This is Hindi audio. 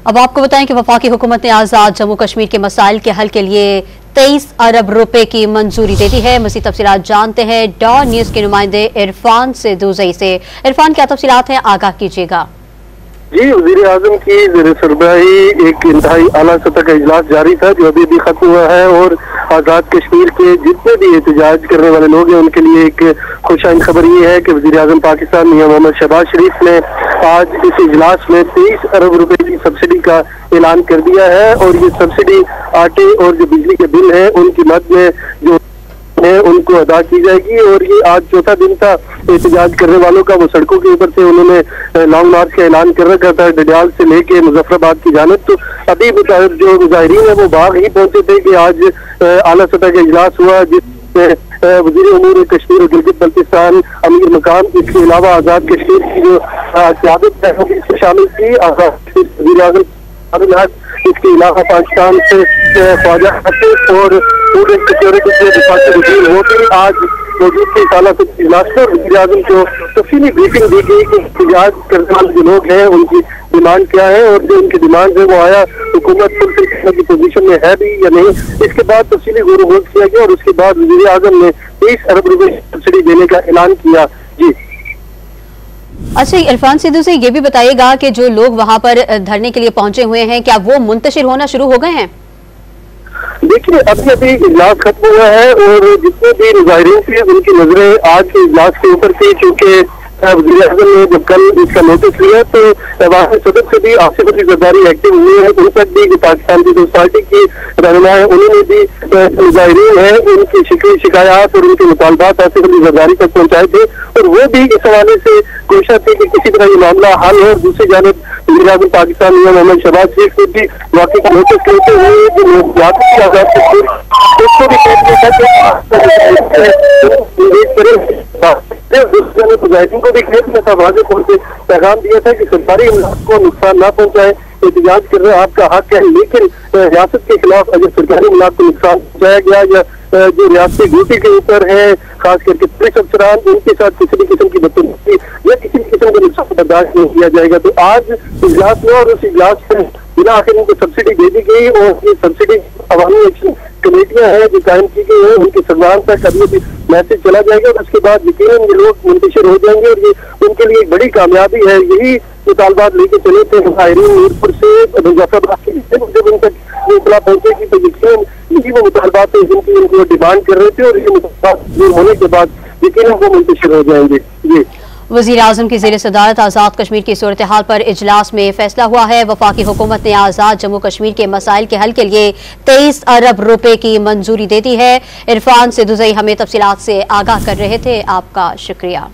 अब आपको बताएं कि वफाकी हुकूमत ने आज़ाद जम्मू कश्मीर के मसाइल के हल के लिए 23 अरब रुपए की मंजूरी दे दी है। मज़ीद तफसीलात जानते हैं डॉन न्यूज़ के नुमाइंदे इरफान सिद्दूज़ई से। इरफान, क्या तफसीलात हैं, आगाह कीजिएगा। जी, वज़ीर आज़म की ज़ेर-ए-सरबराही एक इंतहाई आला सतह का इजलास जारी था जो अभी भी खत्म हुआ है और आज़ाद कश्मीर के जितने भी एहतजाज करने वाले लोग हैं उनके लिए एक खुशहाल खबर ये है कि वज़ीर आज़म पाकिस्तान मियां मोहम्मद शहबाज शरीफ ने आज इस इजलास में 23 अरब रुपए की सब्सिडी का ऐलान कर दिया है और ये सब्सिडी आटे और जो बिजली के बिल है उनकी मद में जो है उनको अदा की जाएगी। और ये आज चौथा दिन था एहतजाज करने वालों का, वो सड़कों के ऊपर से उन्होंने लॉन्ग मार्च का ऐलान कर रखा था डडियाल से लेके मुजफ्फराबाद की जानिब। तो अभी जो मुजाहिरीन है वो बाग ही पहुंचे थे कि आज आला सतह का इजलास हुआ जिसमें वज़ीर उमूर कश्मीर और गिलगित बल्तिस्तान अमीर मकाम, इसके अलावा आज़ाद कश्मीर की जो क़यादत है वो इसमें शामिल थी। आज़ाद वज़ीर आज़म इसके अलावा पाकिस्तान से ख्वाजा और पूरे सिक्योरिटी के डिपार्टमेंट वजीर वो भी आज मौजूद थे साला से इजलास में। वज़ीर आज़म को तफसीली ब्रीफिंग दी गई कि एहतजाज करने वाले जो लोग हैं उनकी डिमांड क्या है और जो उनकी डिमांड है वो आया हुकूमत फुलफिल करने की पोजीशन में है भी या नहीं। इसके बाद तफसीली गौर किया गया और उसके बाद वज़ीर आज़म ने 23 अरब रुपए सब्सिडी देने का ऐलान किया। जी अच्छा, इरफान सिद्धू से ये भी बताइएगा कि जो लोग वहां पर धरने के लिए पहुंचे हुए हैं क्या वो मुंतशिर होना शुरू हो गए हैं? देखिए, अभी इजलास खत्म हुआ है और जितने भी मुजाहिरीन थे उनकी नजरें आज के इजलास के ऊपर थी क्योंकि वज़ीर आज़म ने जब कल इसका नोटिस लिया तो वहाँ सदर से भी आसिफ अली जरदारी एक्टिव हुए हैं। उन तक भी पाकिस्तान पीपल्स पार्टी की रहनुमा है, उन्होंने भी मुजाहिरीन है उनकी शिकायत और उनके मुतालबात आसिफ अली जरदारी तक पहुँचाए थे और वो भी इस हवाले से कोशिश थी कि किसी तरह ये मामला हल हो। दूसरी जानिब वज़ीर आज़म पाकिस्तान मियां मोहम्मद शहबाज शरीफ ने भी वाकई का नोटिस लेते हुए मुजाहिदीन को भी खेत में था वाज़ेह तौर से पैगाम दिया था कि सरकारी इमदाद को नुकसान ना पहुंचाए, एहतजाज कर रहे आपका हक है, लेकिन रियासत के खिलाफ अगर सरकारी इमदाद को नुकसान पहुंचाया गया या जो रियासती ड्यूटी के ऊपर है खास करके पुलिस अफसरान उनके साथ किसी भी किस्म की बदतमीजी या किसी भी किस्म का नुकसान बर्दाश्त नहीं किया जाएगा। तो आज इजलास में और उस इजलास में बिना आखिर उनको सब्सिडी दे दी गई और ये सब्सिडी अवामी एक्शन कमेटियां हैं जो कायम की गई है उनके सरदार तक अभी भी मैसेज चला जाएगा और उसके बाद यकीनन ये लोग मुंतशिर हो जाएंगे और ये उनके लिए एक बड़ी कामयाबी है। यही मुतालबात लेके चले थे मुजाहिरीन मीरपुर से मुजफ्फराबाद के जब उन तक इतला पहुंचेगी तो यकीन यही वो मुतालबात है जिनकी उनको डिमांड कर रहे थे और ये मुतालबात होने के बाद यकीन वो मुंतशिर हो जाएंगे। जी, वज़ीर आज़म की ज़ेर सदारत आज़ाद कश्मीर की सूरत हाल पर इजलास में फैसला हुआ है। वफाकी हुकूमत ने आज़ाद जम्मू कश्मीर के मसाइल के हल के लिए 23 अरब रुपए की मंजूरी दे दी है। इरफान सिद्दूज़ई हमें तफसीलात से आगाह कर रहे थे, आपका शुक्रिया।